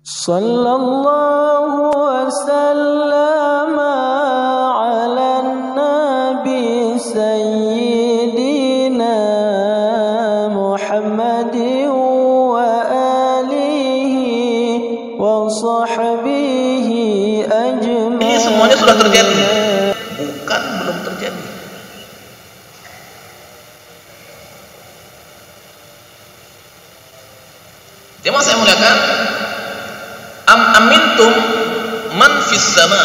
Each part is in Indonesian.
Sallallahu wasallam ala nabi sayyidina Muhammadin wa alihi wa sahbihi ajma'in. Ini semuanya sudah terjadi, bukan belum terjadi. Jemaah saya muliakan, am amintum man fis sama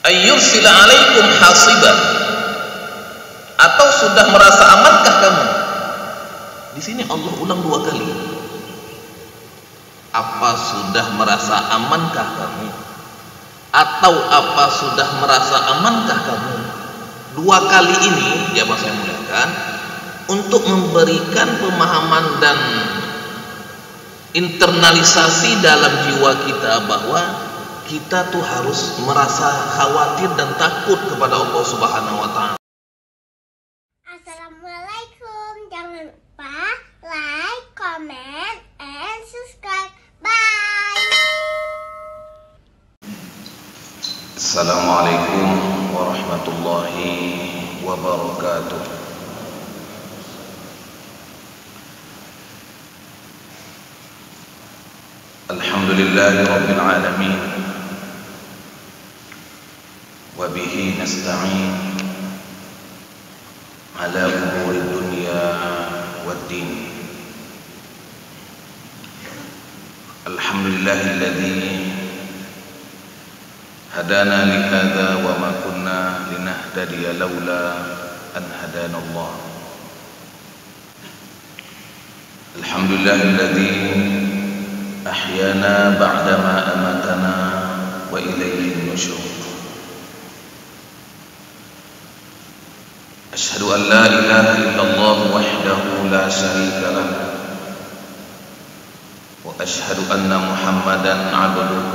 ayyursila alaikum hasiban, atau sudah merasa amankah kamu? Di sini Allah ulang dua kali. Apa sudah merasa amankah kamu? Atau apa sudah merasa amankah kamu? Dua kali ini jemaah saya muliakan, untuk memberikan pemahaman dan internalisasi dalam jiwa kita bahwa kita tuh harus merasa khawatir dan takut kepada Allah Subhanahu wa Ta'ala. Assalamualaikum, jangan lupa like, comment, and subscribe. Bye. Assalamualaikum warahmatullahi wabarakatuh. Alhamdulillahi Rabbil Alamin, wa bihi nasta'in ala umuri dunya wad din. Alhamdulillahilladzi hadana li hadza wa ma kunna linahtadiya laula an hadana Allah. Alhamdulillahilladzi أحيانا بعدما أماتنا وإليه النشور. أشهد أن لا إله إلا الله وحده لا شريك له، وأشهد أن محمدا عبده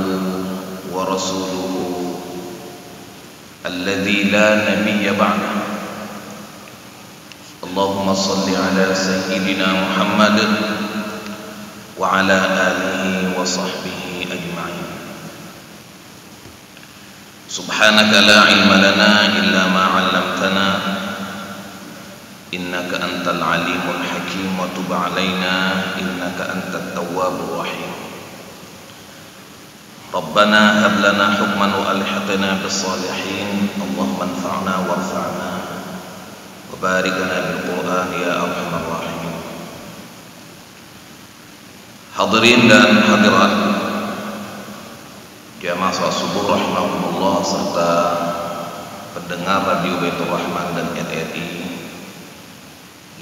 ورسوله الذي لا نبي بعده. اللهم صل على سيدنا محمد وعلى آله وصحبه أجمعين. سبحانك لا علم لنا إلا ما علمتنا إنك أنت العليم الحكيم، وتب علينا إنك أنت التواب الرحيم. ربنا هب لنا حكما وألحقنا بالصالحين، اللهم انفعنا وارفعنا وبارك لنا بالقرآن يا أرحم الراحمين. Hadirin dan hadirat jamaah salat subuh rahimahumullah, serta pendengar Radio Baitur Rahman dan RRI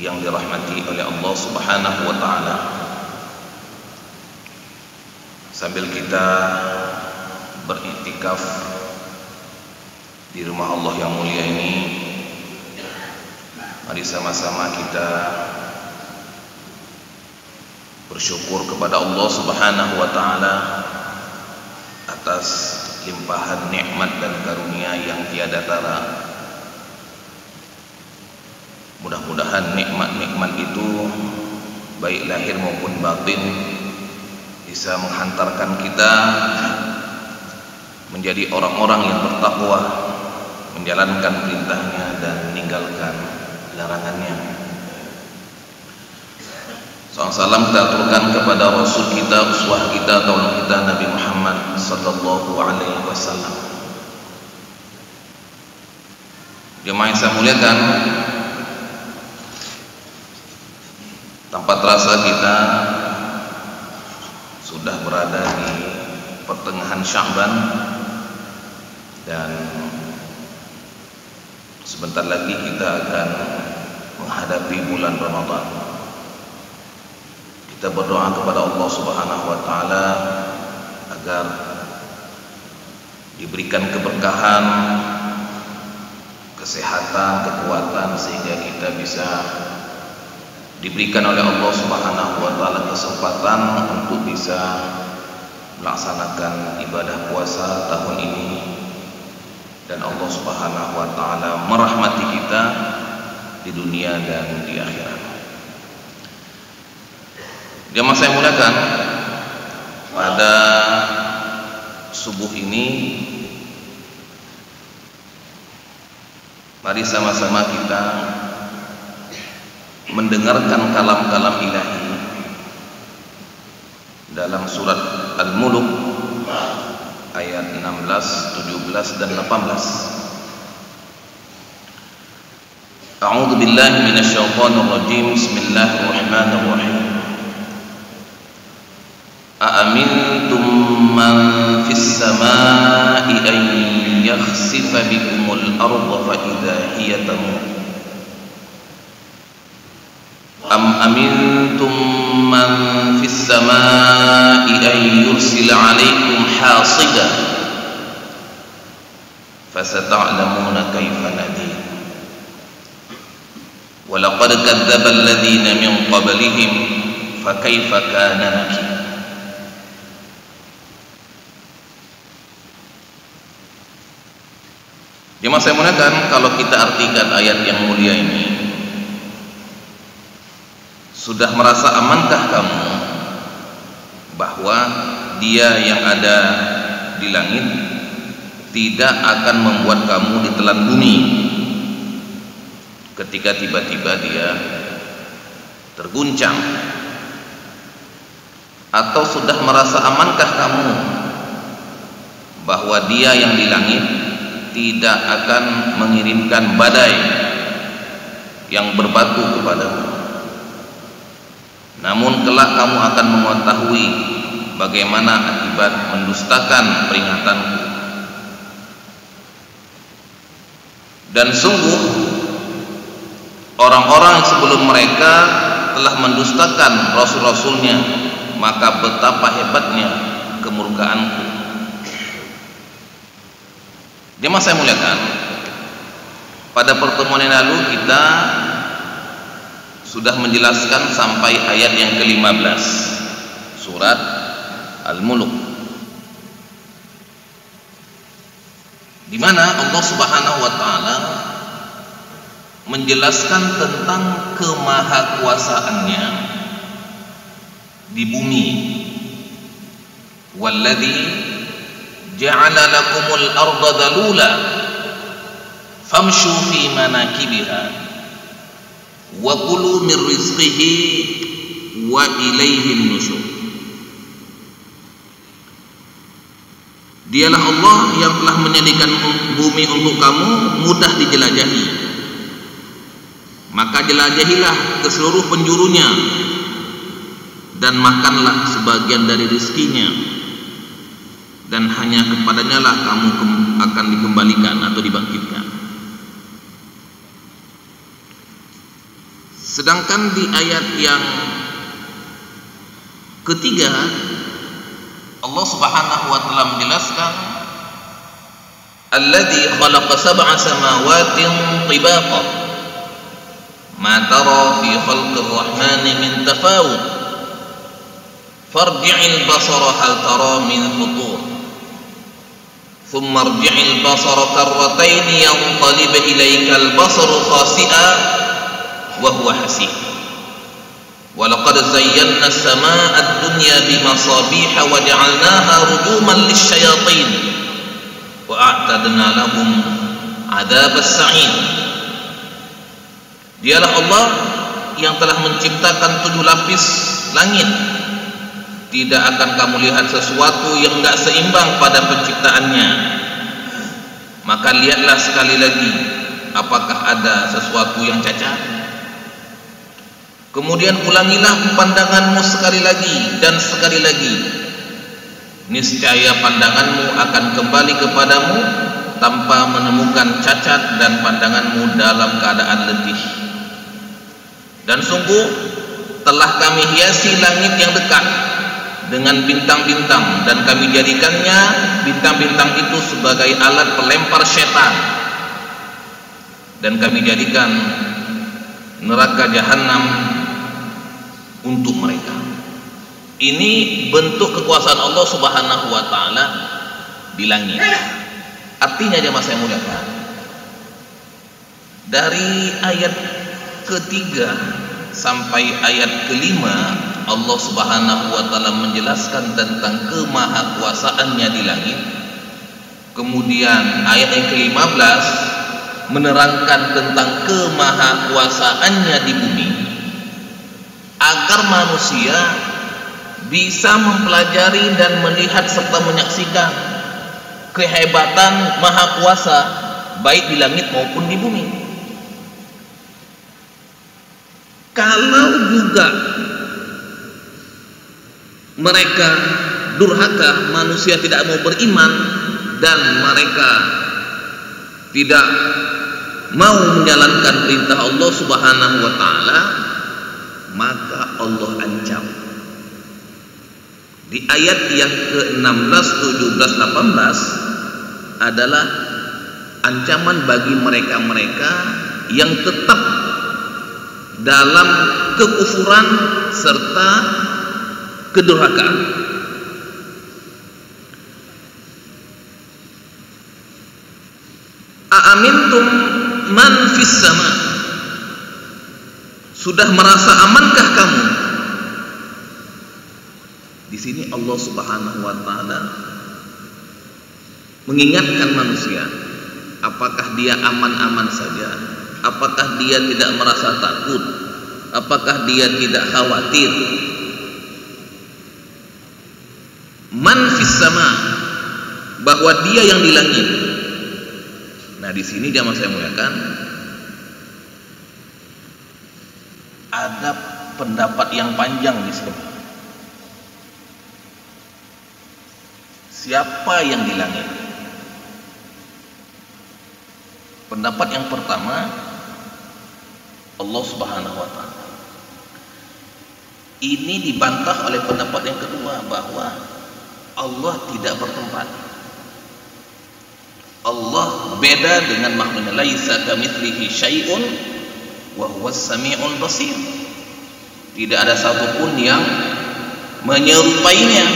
yang dirahmati oleh Allah Subhanahu wa Ta'ala. Sambil kita beriktikaf di rumah Allah yang mulia ini, mari sama-sama kita bersyukur kepada Allah Subhanahu wa Ta'ala atas limpahan nikmat dan karunia yang tiada tara. Mudah-mudahan nikmat-nikmat itu baik lahir maupun batin bisa menghantarkan kita menjadi orang-orang yang bertakwa, menjalankan perintahnya dan meninggalkan larangannya. Salam kita aturkan kepada Rasul kita, uswah kita, tauladan kita, Nabi Muhammad sallallahu alaihi wasallam. Jemaah yang saya muliakan, tanpa terasa kita sudah berada di pertengahan Sya'ban, dan sebentar lagi kita akan menghadapi bulan Ramadan. Kita berdoa kepada Allah Subhanahu wa Ta'ala agar diberikan keberkahan, kesehatan, kekuatan, sehingga kita bisa diberikan oleh Allah Subhanahu wa Ta'ala kesempatan untuk bisa melaksanakan ibadah puasa tahun ini, dan Allah Subhanahu wa Ta'ala merahmati kita di dunia dan di akhirat. Jamaah saya muliakan, pada subuh ini mari sama-sama kita mendengarkan kalam-kalam ilahi dalam surat Al-Mulk ayat 16, 17 dan 18. A'udzu billahi minasyaitonir rajim. Bismillahirrahmanirrahim. A'amintum man fis samaa'i an yakhsifa bikumul arda fa idza hiya tamur. Am amintum man fis samaa'i an yursila 'alaikum hasiba fasata'lamuna kaifa nadir. Wa laqad kadzdzaba alladziina min qablihim fakaifa kana nakir. Jemaah saya muliakan, kalau kita artikan ayat yang mulia ini, sudah merasa amankah kamu bahwa Dia yang ada di langit tidak akan membuat kamu ditelan bumi ketika tiba-tiba Dia terguncang? Atau sudah merasa amankah kamu bahwa Dia yang di langit tidak akan mengirimkan badai yang berbatu kepadamu, namun kelak kamu akan mengetahui bagaimana akibat mendustakan peringatanku. Dan sungguh orang-orang yang sebelum mereka telah mendustakan rasul-rasulnya, maka betapa hebatnya kemurkaanku. Jemaah saya muliakan, pada pertemuan yang lalu kita sudah menjelaskan sampai ayat yang ke-15 surat Al-Mulk, di mana Allah Subhanahu wa taala menjelaskan tentang kemahakuasaannya di bumi. Walladzi ja'ala lakumul arda dalula famshu fi manakibiha wa kulu min rizqihi wa ilaihin nusyur. Dialah Allah yang telah menjadikan bumi untuk kamu mudah dijelajahi, maka jelajahilah ke seluruh penjurunya dan makanlah sebagian dari rizkinya, dan hanya kepadanya lah kamu akan dikembalikan atau dibangkitkan. Sedangkan di ayat yang ketiga, Allah Subhanahu wa taala menjelaskan alladzi khalaqa sab'a samawatin tibaqa ma tara fi khalqir rahmani min tafawut farji'il basara hal tara min futur thumma irji'il basara karratayn yanqalib ilaykal basaru khasi'a wa huwa hasib wa laqad zayyana as-samaa'a ad-dunya bimasabiha wa ja'alnaha rujuman lisyayatin wa a'tadna lahum 'adzabas sa'ir. Dialah Allah yang telah menciptakan 7 lapis langit. Tidak akan kamu lihat sesuatu yang tidak seimbang pada penciptaannya. Maka lihatlah sekali lagi, apakah ada sesuatu yang cacat? Kemudian ulangilah pandanganmu sekali lagi dan sekali lagi. Niscaya pandanganmu akan kembali kepadamu tanpa menemukan cacat dan pandanganmu dalam keadaan letih. Dan sungguh telah kami hiasi langit yang dekat dengan bintang-bintang, dan kami jadikannya bintang-bintang itu sebagai alat pelempar setan, dan kami jadikan neraka jahanam untuk mereka. Ini bentuk kekuasaan Allah Subhanahu wa taala di langit. Artinya jemaah saya muliakan, dari ayat ketiga sampai ayat kelima Allah Subhanahu wa taala menjelaskan tentang kemahakuasaannya di langit. Kemudian ayat yang ke-15 menerangkan tentang kemahakuasaannya di bumi, agar manusia bisa mempelajari dan melihat serta menyaksikan kehebatan Maha Kuasa baik di langit maupun di bumi. Kalau juga mereka durhaka, manusia tidak mau beriman dan mereka tidak mau menjalankan perintah Allah Subhanahu wa taala, maka Allah ancam. Di ayat yang ke-16, 17, 18 adalah ancaman bagi mereka-mereka yang tetap dalam kekufuran serta kedurhakaan. Aamintum man fis sama, sudah merasa amankah kamu? Di sini Allah Subhanahu wa taala mengingatkan manusia, apakah dia aman-aman saja? Apakah dia tidak merasa takut? Apakah dia tidak khawatir? Man fis sama, bahwa dia yang di langit. Nah, di sini jamaah saya muliakan, ada pendapat yang panjang di sini. Siapa yang di langit? Pendapat yang pertama, Allah Subhanahu wa taala. Ini dibantah oleh pendapat yang kedua, bahwa Allah tidak bertempat. Allah beda dengan makhluknya. Laisa kamitslihi syai'un wa huwas samiul basir. Tidak ada satupun yang menyerupainya.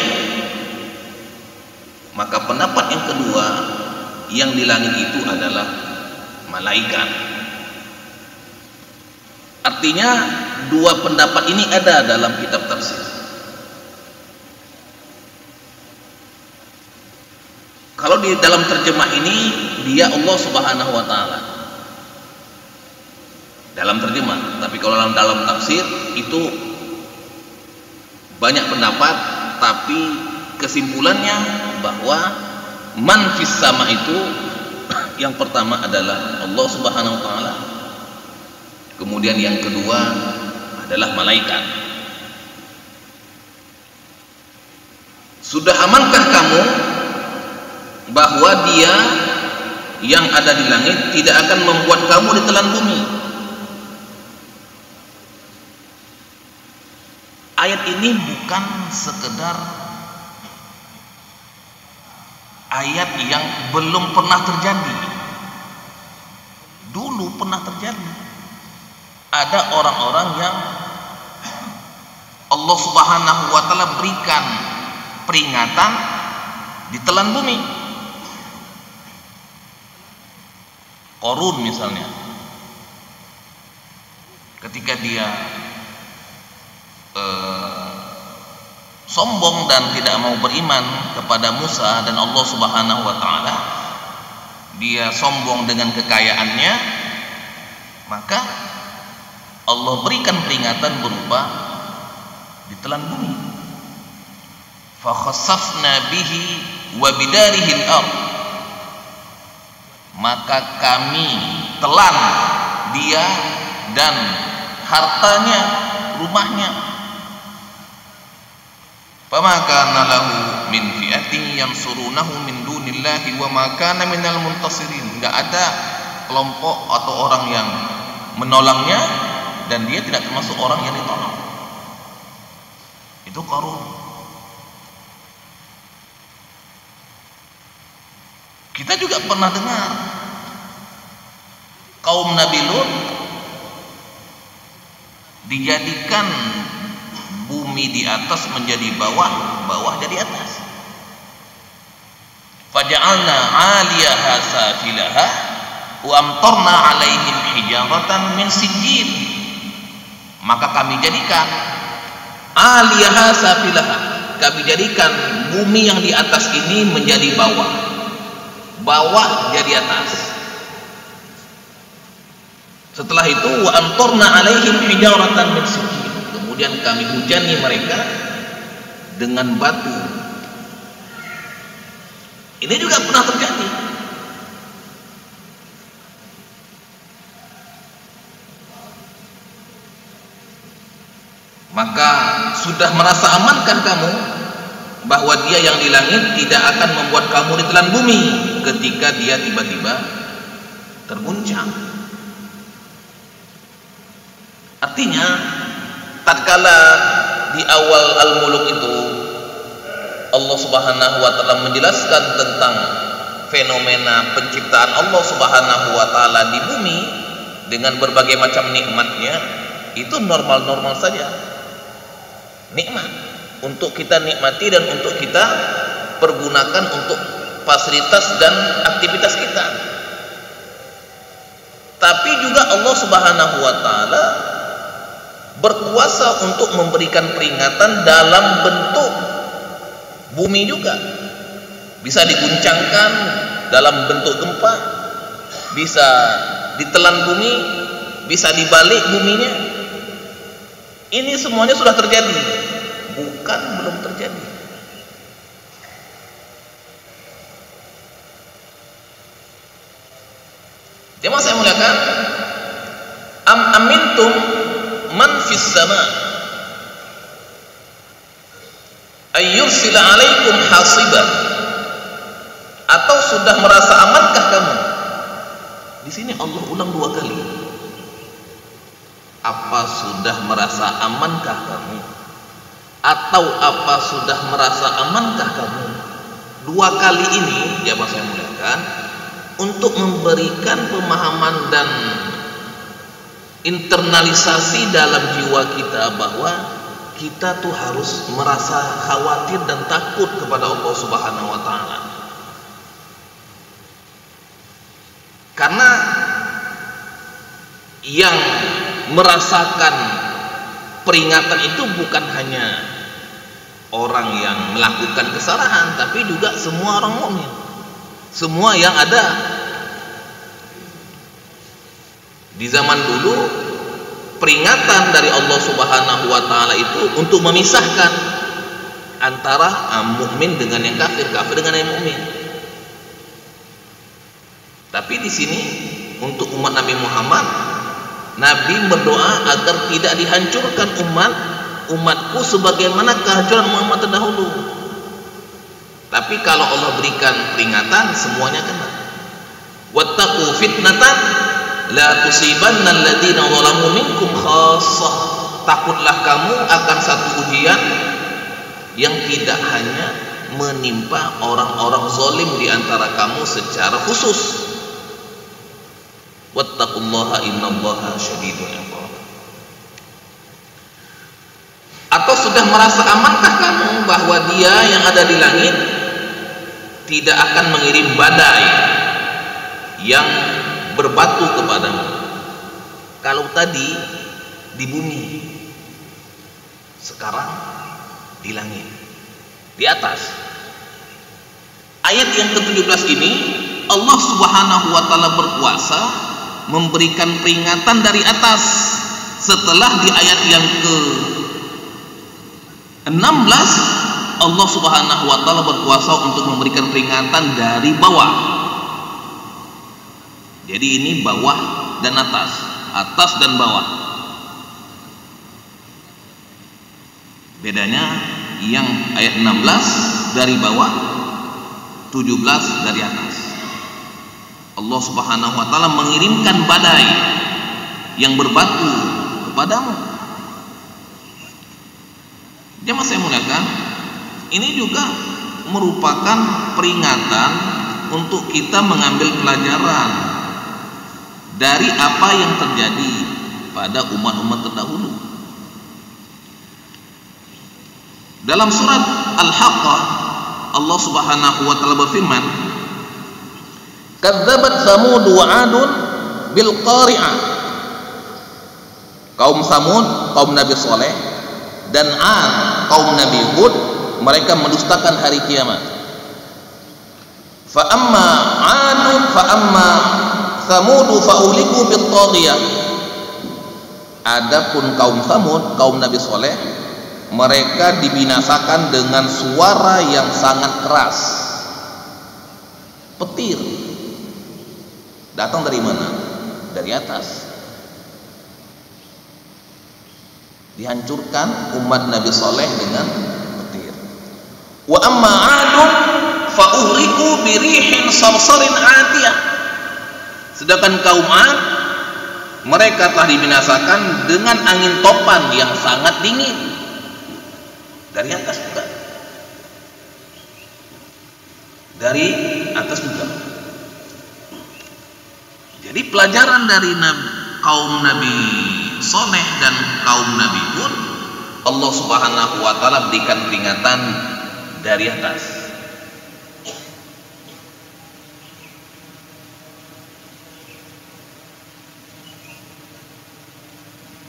Maka pendapat yang kedua, yang di langit itu adalah malaikat. Artinya dua pendapat ini ada dalam kitab tafsir. Kalau di dalam terjemah ini dia Allah Subhanahu wa taala dalam terjemah, tapi kalau dalam tafsir itu banyak pendapat, tapi kesimpulannya bahwa man fis sama itu yang pertama adalah Allah Subhanahu wa taala. Kemudian yang kedua adalah malaikat. Sudah amankah kamu bahwa dia yang ada di langit tidak akan membuat kamu ditelan bumi? Ayat ini bukan sekedar ayat yang belum pernah terjadi. Dulu pernah terjadi. Ada orang-orang yang Allah Subhanahu wa taala berikan peringatan ditelan bumi. Qarun misalnya, ketika dia sombong dan tidak mau beriman kepada Musa dan Allah Subhanahu wa taala, dia sombong dengan kekayaannya, maka Allah berikan peringatan berupa ditelan bumi. Fa khassafna bihi wa bidarihi al-ard, maka kami telan dia dan hartanya, rumahnya. Fama kana lahu min fi'atin yansurunahu min dunillahi wa ma kana minal muntasirin. Enggak ada kelompok atau orang yang menolongnya dan dia tidak termasuk orang yang ditolong. Itu Qarun. Kita juga pernah dengar kaum Nabi Lut dijadikan bumi di atas menjadi bawah, bawah jadi atas. Faja'alna 'aliyaha safilaha wa amtarna 'alaihim hijaratan min sijil. Maka kami jadikan aliyaha safilaha, kami jadikan bumi yang di atas ini menjadi bawah, bawah jadi atas. Setelah itu wa amtarna alaihim hijaratan min sijil, kemudian kami hujani mereka dengan batu. Ini juga pernah terjadi. Maka sudah merasa amankah kamu bahwa dia yang di langit tidak akan membuat kamu ditelan bumi ketika dia tiba-tiba terguncang? Artinya, tatkala di awal Al-Muluk itu Allah Subhanahu wa taala menjelaskan tentang fenomena penciptaan Allah Subhanahu wa taala di bumi dengan berbagai macam nikmatnya, itu normal-normal saja. Nikmat untuk kita nikmati dan untuk kita pergunakan untuk fasilitas dan aktivitas kita. Tapi juga Allah Subhanahu wa taala berkuasa untuk memberikan peringatan dalam bentuk bumi juga. Bisa diguncangkan dalam bentuk gempa, bisa ditelan bumi, bisa dibalik buminya. Ini semuanya sudah terjadi, bukan belum terjadi. Jemaah saya muliakan, am amintum man fis sama ayyursila alaikum hasiban, atau sudah merasa amankah kamu? Di sini Allah ulang 2 kali. Apa sudah merasa amankah kamu? Atau apa sudah merasa amankah kamu? 2 kali ini jemaah saya muliakan untuk memberikan pemahaman dan internalisasi dalam jiwa kita bahwa kita tuh harus merasa khawatir dan takut kepada Allah Subhanahu wa taala. Karena yang merasakan peringatan itu bukan hanya orang yang melakukan kesalahan, tapi juga semua orang mukmin, semua yang ada. Di zaman dulu peringatan dari Allah Subhanahu wa taala itu untuk memisahkan antara mukmin dengan yang kafir, kafir dengan yang mukmin. Tapi di sini untuk umat Nabi Muhammad, Nabi berdoa agar tidak dihancurkan umatku sebagaimana kehancuran Muhammad terdahulu. Tapi kalau Allah berikan peringatan, semuanya kena. Wattaqu fitnatan la tusibanna alladziina zalamu minkum khassah. Takutlah kamu akan satu ujian yang tidak hanya menimpa orang-orang zalim di antara kamu secara khusus. Wattaqullaha innallaha syadidul iqab. Atau sudah merasa amankah kamu bahwa dia yang ada di langit tidak akan mengirim badai yang berbatu kepadamu? Kalau tadi di bumi, sekarang di langit, di atas. Ayat yang ke-17 ini Allah Subhanahu wa taala berkuasa memberikan peringatan dari atas. Setelah di ayat yang ke-16 Allah Subhanahu wa taala berkuasa untuk memberikan peringatan dari bawah. Jadi ini bawah dan atas, atas dan bawah. Bedanya yang ayat 16 dari bawah, 17 dari atas. Allah Subhanahu wa taala mengirimkan badai yang berbatu kepadamu. Jemaah saya muliakan, ini juga merupakan peringatan untuk kita mengambil pelajaran dari apa yang terjadi pada umat-umat terdahulu. Dalam surat Al-Haqqah Allah Subhanahu wa taala berfirman, kadzabat Tsamud wa 'Adun bil qari'ah. Kaum Samud, kaum Nabi Saleh Dan kaum Nabi Hud, mereka mendustakan hari kiamat. Fa amma 'adun fa amma Thamud fa uliku bit taghiyah. Adapun kaum Thamud, kaum Nabi Soleh, mereka dibinasakan dengan suara yang sangat keras. Petir. Datang dari mana? Dari atas. Dihancurkan umat Nabi Soleh dengan petir. Wa amma 'adun fa uhriku bi rihin sarsarin 'atiyah. Sedangkan kaum 'Ad, mereka telah dibinasakan dengan angin topan yang sangat dingin dari atas juga. Dari atas juga. Jadi pelajaran dari kaum Nabi Soleh dan kaum Nabi Hud, Allah Subhanahu wa taala berikan peringatan dari atas.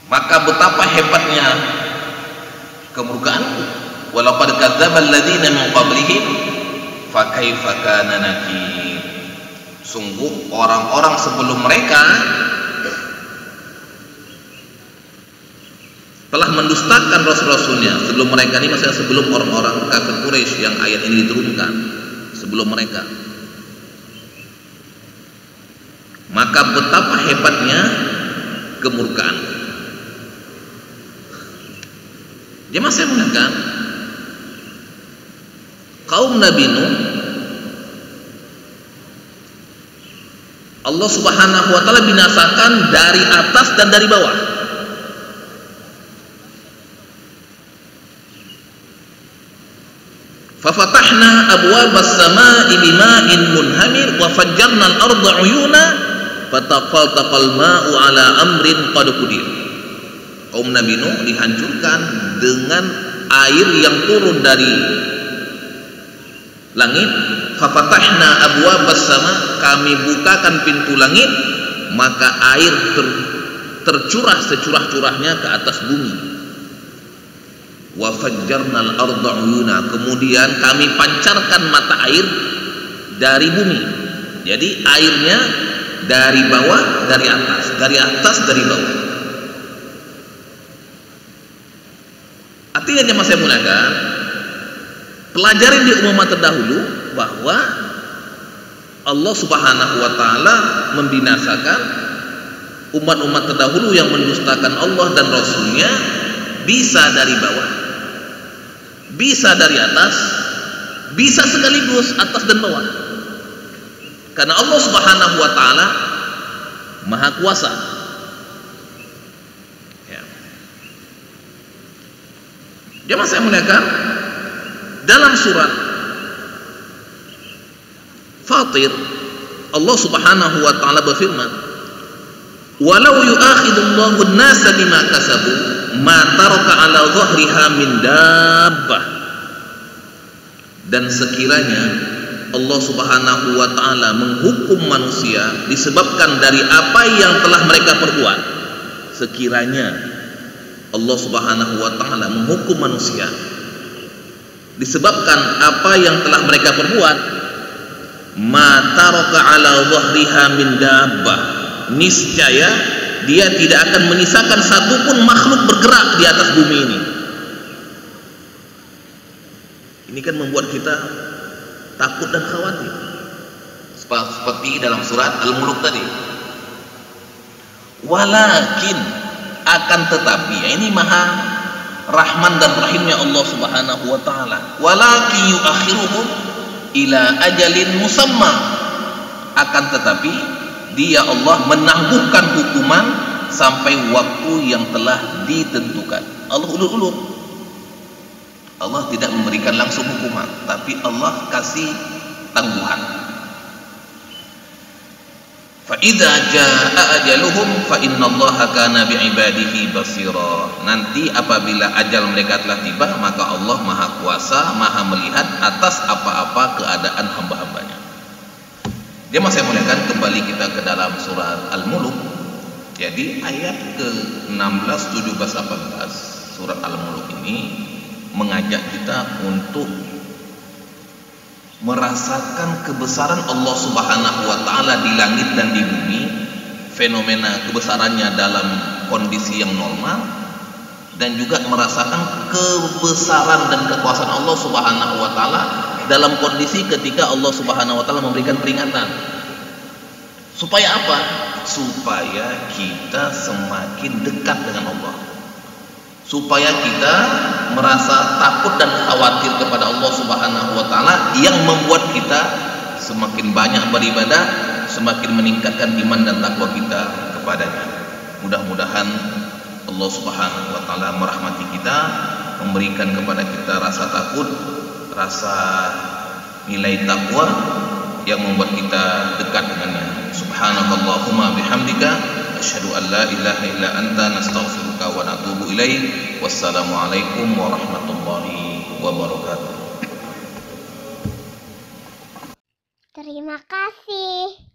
Maka betapa hebatnya kemurkaanku. Walaqad kadzdzaba alladziina min qablihim fa kaifa kana nakir. Sungguh orang-orang sebelum mereka telah mendustakan rasul-rasulnya. Sebelum mereka ini, maksudnya sebelum orang-orang kafir Quraisy yang ayat ini diturunkan, sebelum mereka. Maka betapa hebatnya kemurkaan. Jemaah saya mengatakan, kaum Nabi Nuh, Allah Subhanahu wa taala binasakan dari atas dan dari bawah. Fafatahna abwabas samaa'i bima'in munhamir wa fajjarna al-ardha 'uyuna fataqaltaqal ma'u 'ala amrin qad qadir. Kaum Nabi Nuh dihancurkan dengan air yang turun dari langit. Fafatahna abwabas sama, kami bukakan pintu langit, maka air tercurah securah-curahnya ke atas bumi. Wa fajjarnal arda 'uyuna, kemudian kami pancarkan mata air dari bumi. Jadi airnya dari bawah, dari atas, dari bawah. Artinya jemaah saya muliakan, pelajaran di umat terdahulu bahwa Allah Subhanahu wa taala membinasakan umat-umat terdahulu yang mendustakan Allah dan Rasulnya, bisa dari bawah, bisa dari atas, bisa sekaligus atas dan bawah. Karena Allah Subhanahu wa taala Maha Kuasa. Ya. Jemaah saya muliakan, dalam surat Fatir, Allah Subhanahu wa taala berfirman, "Walau yu'akhidullahu an-nasa bima kasabu, ma taraka 'ala dhahriha min dabbah." Dan sekiranya Allah Subhanahu wa taala menghukum manusia disebabkan dari apa yang telah mereka perbuat, sekiranya Allah Subhanahu wa taala menghukum manusia disebabkan apa yang telah mereka perbuat, ma taraka 'ala dhahriha min dabbah, niscaya dia tidak akan menyisakan satupun makhluk bergerak di atas bumi ini. Ini kan membuat kita takut dan khawatir, seperti dalam surat Al-Mulk tadi. Walakin, akan tetapi, ini maha rahman dan rahimnya Allah Subhanahu wa taala. Walakin yuakhiruhum ila ajalin musamma, akan tetapi dia Allah menangguhkan hukuman sampai waktu yang telah ditentukan. Allah ulur-ulur. Allah tidak memberikan langsung hukuman, tapi Allah kasih tangguhan. Fa idza jaa ajaluhum fa innallaha kana bi'ibadihi basira. Nanti apabila ajal mereka telah tiba, maka Allah Maha Kuasa, Maha melihat atas apa-apa keadaan hamba-hambanya. Dia masih muliakan, kembali kita ke dalam surat Al-Mulk. Jadi ayat ke-16, 17, 18 surat Al-Mulk ini mengajak kita untuk merasakan kebesaran Allah Subhanahu wa taala di langit dan di bumi, fenomena kebesarannya dalam kondisi yang normal, dan juga merasakan kebesaran dan kekuasaan Allah Subhanahu wa taala dalam kondisi ketika Allah Subhanahu wa taala memberikan peringatan. Supaya apa? Supaya kita semakin dekat dengan Allah. Supaya kita merasa takut dan khawatir kepada Allah Subhanahu wa taala yang membuat kita semakin banyak beribadah, semakin meningkatkan iman dan takwa kita kepadanya. Mudah-mudahan Allah Subhanahu wa taala merahmati kita, memberikan kepada kita rasa takut, rasa nilai takwa yang membuat kita dekat dengannya. Subhanakallahumma bihamdika asyhadu an la ilaha illa anta nastaghfiruka wa natubu ilaik. Wassalamualaikum warahmatullahi wabarakatuh. Terima kasih.